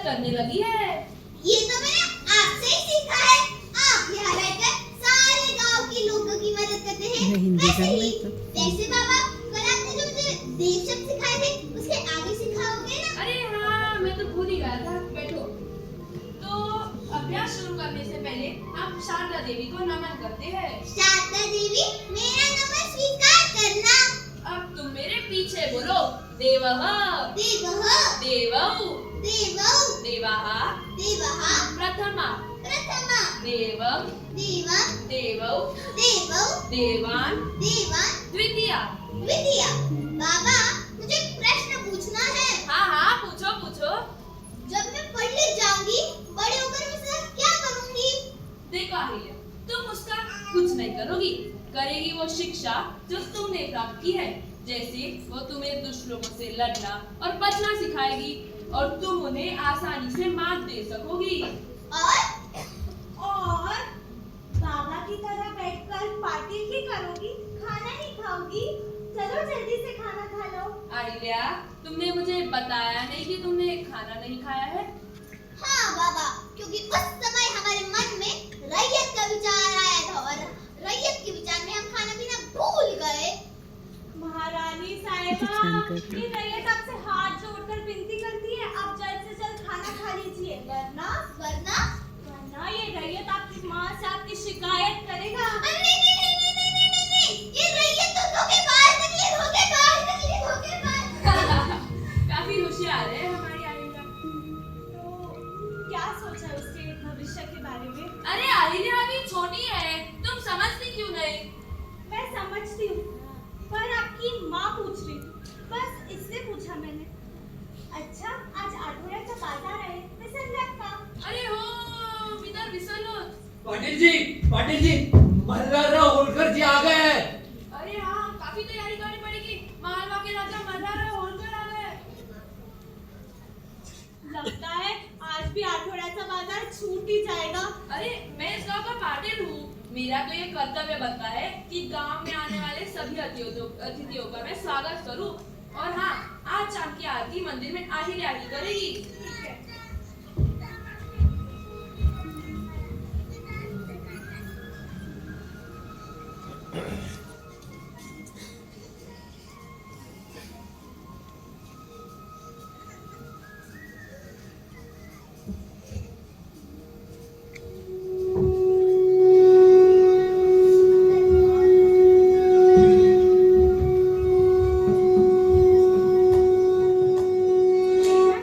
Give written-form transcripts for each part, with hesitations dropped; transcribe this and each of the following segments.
करने लगी है। ये तो मैंने आपसे ही सीखा है। आप यहाँ रहकर सारे गांव के लोगों की मदद करते हैं। वैसे बाबा, कल आपने जो मुझे देव शब्द सिखाए थे, उसके आगे सिखाओगे ना? अरे हाँ, मैं तो भूल ही गया था। बैठो। तो अभ्यास शुरू करने से पहले हम शारदा देवी को नमन करते हैं। शारदा देवी, मेरा नमन स्वीकार करना। अब तुम मेरे पीछे बोलो। देवः देवः देवौ देवौ देवाः देवः प्रथमा प्रथमा देवं देवं देवौ देवौ देवान् देवान् द्वितीया। द्वितीया। बाबा, मुझे एक प्रश्न पूछना है। हाँ हाँ, पूछो पूछो। जब मैं पढ़ लिख जाऊंगी, बड़े होकर मैं सर क्या करूंगी? देखो अहिल्या, तुम उसका कुछ नहीं करोगी। करेगी वो शिक्षा जो तुमने प्राप्त की है। जैसे वो तुम्हें दुष्ट लोगों से लड़ना और बचना सिखाएगी और तुम उन्हें आसानी से मात दे सकोगी। और बाबा की तरह बैठकर पार्टी ही करोगी, खाना ही खाओगी? चलो जल्दी से खाना खा लो। अहिल्या, तुमने मुझे बताया नहीं कि तुमने खाना नहीं खाया है। हाँ बाबा, क्योंकि उस समय हमारे मन में रैयत का विचार आया था और रैयत के विचार में हम खाना पीना भूल गए। महारानी साहिबा, ये रैयत आपसे हाथ जोड़कर विनती करती है, आप जल्द से जल्द खाना खा लीजिए, वरना वरना वरना ये रैयत आपकी माँ से आपकी शिकायत करेगा। नहीं नहीं नहीं नहीं नहीं नहीं नहीं नहीं, ये रैयत तो धोखेबाज निकली, धोखेबाज निकली, धोखेबाज। काफी होशियार है हमारी अहिल्या। तो क्या सोचा है उसके भविष्य के बारे में? अरे अहिल्या अभी छोटी है, तुम समझती क्यों नहीं? मैं समझती हूँ, पर आपकी माँ पूछ रही, बस इसलिए पूछा मैंने। अच्छा, आज आठवड्याचा बाजार आहे, विसरलात का? अरे हो, मी तर विसरलोच। पाटिल जी, मल्हारराव होलकर जी आ गए हैं। अरे हाँ, काफी तैयारी करनी पड़ेगी। मालवा के राजा मल्हारराव होलकर आ गए। लगता है आज भी आठवड्याचा बाजार छूट ही जाएगा। अरे मैं इस गांव का पाटिल हूँ। मेरा तो ये कर्तव्य बनता है कि गांव में आने वाले सभी अतिथियों का मैं स्वागत करूं। और हाँ, आज शाम की आरती मंदिर में अहिल्या ही करेगी। ठीक है।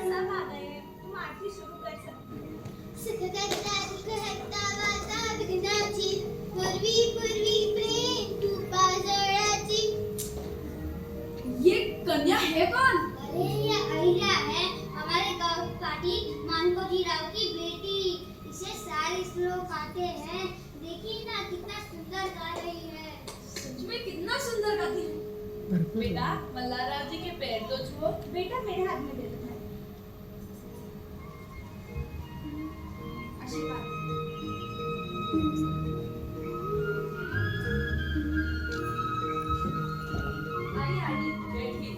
सब आ गए हैं, तुम आरती शुरू कर सकते हो। सुखकर्ता दुःखहर्ता वार्ता विघ्नाची, पूर्वी पूर्वी प्रेम रूपा जळाची। ये कन्या है कौन? अरे ये अहिल्या है, हमारे गांव की पार्टी मानकोजी राव की बेटी। इसे सारे श्लोक आते हैं। देखिए ना, कितना सुंदर गा रही है। सच में कितना सुंदर गाती है। बेटा, मल्हारराव जी के पैर तो छुओ। बेटा मेरे हाथ में दे दो भाई। आशीर्वाद। आइए आइए, बैठिए।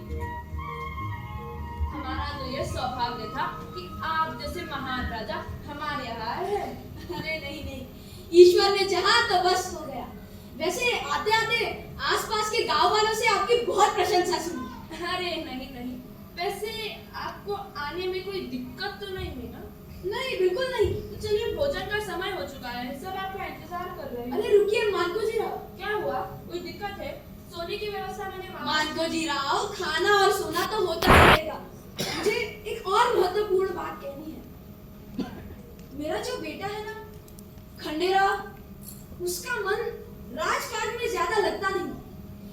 हमारा तो ये सौभाग्य था कि आप जैसे महान राजा हमारे यहाँ आए हैं। अरे नहीं नहीं, ईश्वर ने चाहा तो बस हो गया। वैसे आते आते आसपास के गांव वालों से आपकी बहुत प्रशंसा सुनी। अरे नहीं नहीं, वैसे आपको आने में कोई दिक्कत तो नहीं हुई ना? नहीं, बिल्कुल नहीं। तो चलिए, भोजन का समय हो चुका है, सब आपका इंतजार कर रहे हैं। अरे रुकिए मानको जी राव। क्या हुआ? कोई दिक्कत है? सोने की व्यवस्था मैंने मानको जी राव, खाना और सोना तो होता रहेगा। मुझे एक और महत्वपूर्ण बात कहनी है। मेरा जो बेटा है ना, खंडेराव, उसका मन राजकाज में ज्यादा लगता नहीं।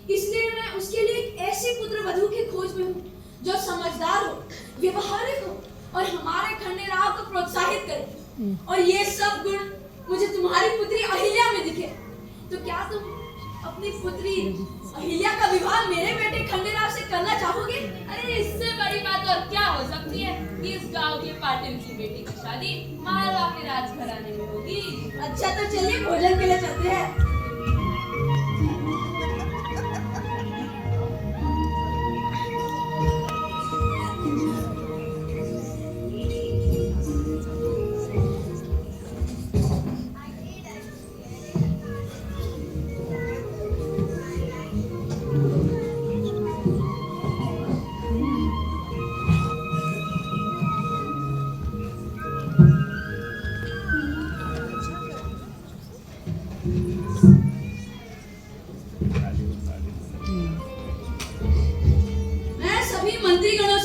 इसलिए मैं उसके लिए एक ऐसी पुत्र वधू की खोज में हूँ जो समझदार हो, व्यवहारिक हो और हमारे खंडेराव को प्रोत्साहित करे। और ये सब गुण मुझे तुम्हारी पुत्री अहिल्या में दिखे। तो क्या तुम अपनी पुत्री अहिल्या का विवाह मेरे बेटे खंडेराव से करना चाहोगे? अरे इससे बड़ी बात और क्या हो सकती है कि इस गांव के पाटिल की बेटी की शादी मालवा के राजघराने में होगी। अच्छा तो चलिए भोजन के लिए चलते हैं।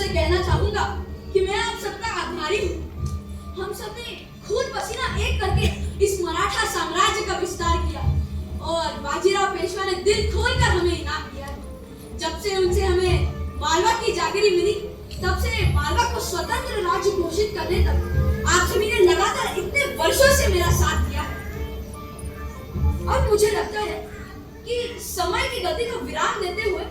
आपसे कहना चाहूंगा कि मैं आप सबका आभारी हूँ। हम सबने खून पसीना एक करके इस मराठा साम्राज्य का विस्तार किया और बाजीराव पेशवा ने दिल खोलकर हमें इनाम दिया। जब से उनसे हमें मालवा की जागीरी मिली, तब से मालवा को स्वतंत्र राज्य घोषित करने तक आप सभी ने लगातार इतने वर्षों से मेरा साथ दिया है। अब मुझे लगता है कि समय की गति को विराम देते हुए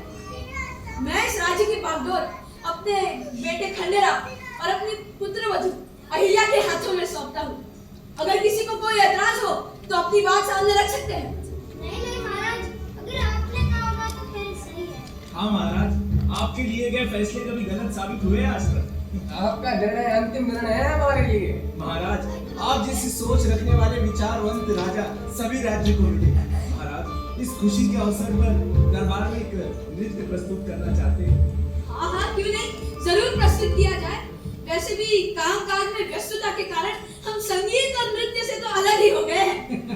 मैं इस राज्य की बागडोर अपने बेटे खंडेराव और अपनी पुत्रवधू अहिल्या के हाथों में सौंपता हूँ। अगर किसी को कोई ऐतराज हो तो अपनी बात सामने रख सकते हैं। नहीं महाराज, अगर आपने कहा होगा तो फिर सही है। हाँ महाराज, आपके लिए गए फैसले कभी गलत साबित हुए आज तक? आपका निर्णय अंतिम निर्णय है हमारे लिए। महाराज, आप जैसी सोच रखने वाले विचारवंत राजा सभी राज्य को मिले। महाराज, इस खुशी के अवसर पर दरबार में एक नृत्य प्रस्तुत करना चाहते हैं। हाँ हाँ, क्यों नहीं, जरूर प्रस्तुत किया जाए। वैसे भी काम काज में व्यस्तता के कारण हम संगीत और नृत्य से तो अलग ही हो गए हैं।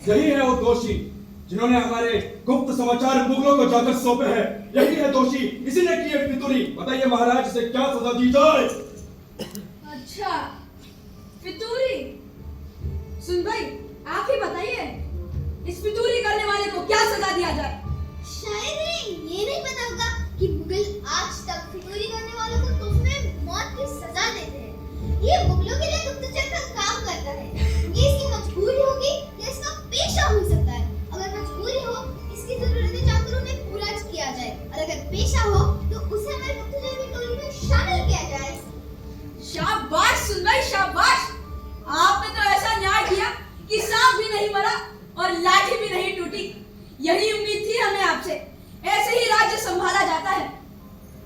यही है वो दोषी जिन्होंने हमारे गुप्त समाचार मुगलों को जाकर सौंपे हैं। यही है दोषी, इसी ने की है फितूरी। बताइए महाराज, इसे क्या सजा दी जाए? अच्छा, फितूरी। सुन भाई, आप ही बताइए, इस फितूरी करने वाले को क्या सजा दिया जाए? शायद इन्हें ये नहीं पता होगा कि मुगल आज तक फितूरी करने वालों को तोहफे में मौत की सजा देते हैं। ये मुगलों के लिए गुप्तचर का काम करता है। ये इसकी मजबूरी होगी या इसका पेशा हो सकता है। अगर मजबूरी हो, इसकी जरूरतें जानकर उन्हें पूरा किया जाए, और अगर पेशा हो तो उसे हमारे गुप्तचर की टोली में शामिल किया जाए। शाबाश सुन भाई, शाबाश। आपने तो ऐसा न्याय किया कि सांप भी नहीं मरा और लाठी भी नहीं टूटी। यही उम्मीद थी हमें आपसे। ऐसे ही राज्य संभाला जाता है।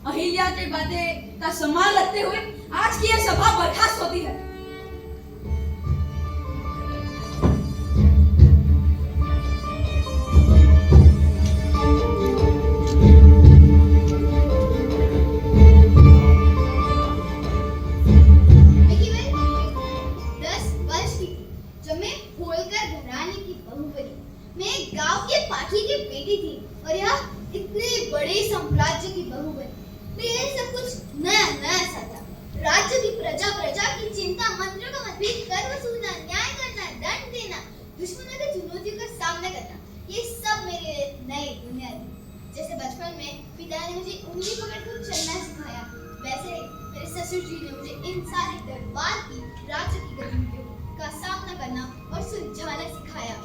अहिल्या की बातें का सम्मान रखते हुए आज की यह सभा बर्खास्त होती है। साम्राज्य की बहू बनी। तो यह सब कुछ नया नया सा था। राज्य की प्रजा की चिंता, मंत्रियों का मतभेद, कर वसूलना, न्याय करना, दंड देना, दुश्मनों की चुनौतियों का सामना करना, ये सब मेरे लिए नई दुनिया थी। जैसे बचपन में पिता ने मुझे उंगली पकड़कर चलना सिखाया, वैसे मेरे ससुर जी ने मुझे इन सारे दरबार की, राज्य की गतिविधियों का सामना करना और सुलझाना सिखाया।